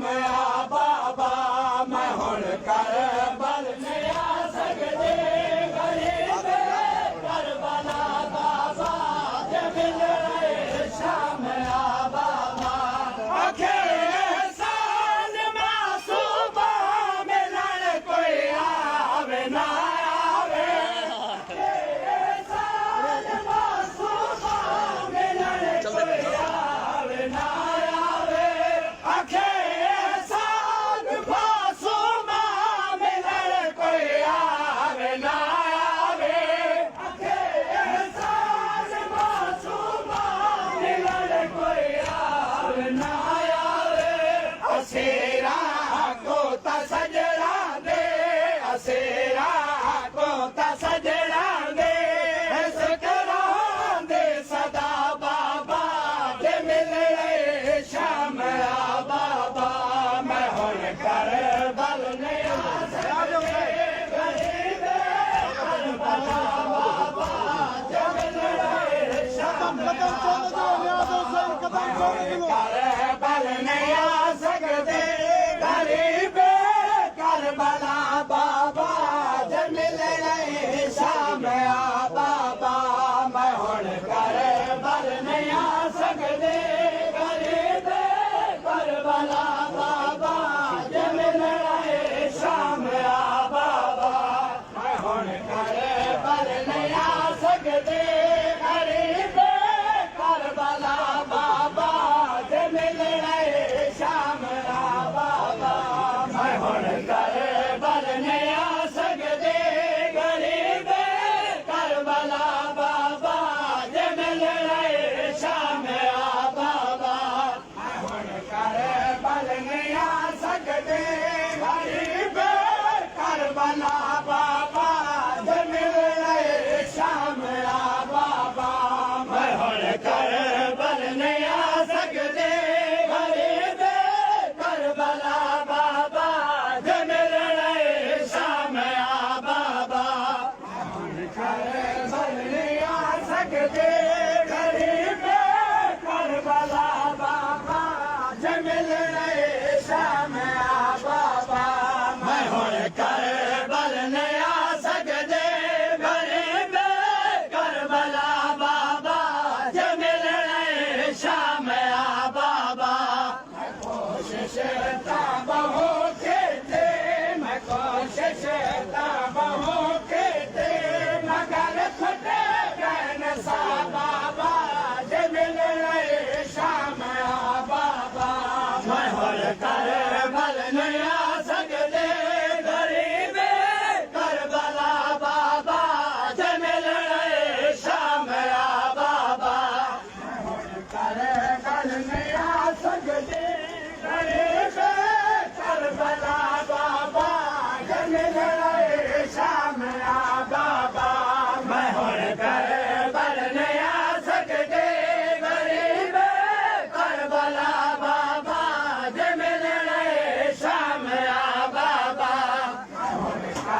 आ बाबा मैं हुण कर बल नहीं आ सकते गरीब करबला बाबा जे मिल रहे शाम आ बाबा आखे साल मासूबा मिलन कोई आवे ना आवे साल मासूबा मिलन कोई आवे ना आवे आखे साल मासूबा मिलन कोई आवे ना आवे आखे साल मासूबा मिलन कोई आवे ना आवे असेरा को ता सजड़ा दे असेरा को ता सजड़ा दे ऐसे करा दे सदा बाबा जे मिल रहे शाम आ बाबा मैं हुण कर बल नहीं आ सकते गरीब करबला बाबा जे मिल रहे शाम कर बल नहीं आ सकते गरीब करबला बाबा जे मिल रहे शाम आ बाबा मैं हुण कर बल नहीं आ सकते गरीब करबला बाबा जे मिल रहे शाम आ बाबा मैं हुण कर बल नहीं आ सकते गरीब करबला बाबा जे मिल रहे शाम आ बाबा मैं हुण कर बल नहीं आ सकते गरीब करबला बाबा जे मिल रहे शाम आ बाबा मैं हुण कर बल नहीं आ सकते गरीब करबला बाबा जे मिल रहे शाम आ बाबा मैं हुण कर बल नहीं आ सकते गरीब करबला बाबा जे मिल रहे शाम आ बाबा मैं हुण कर बल नहीं आ सकते गरीब करबला बाबा जे मिल रहे शाम आ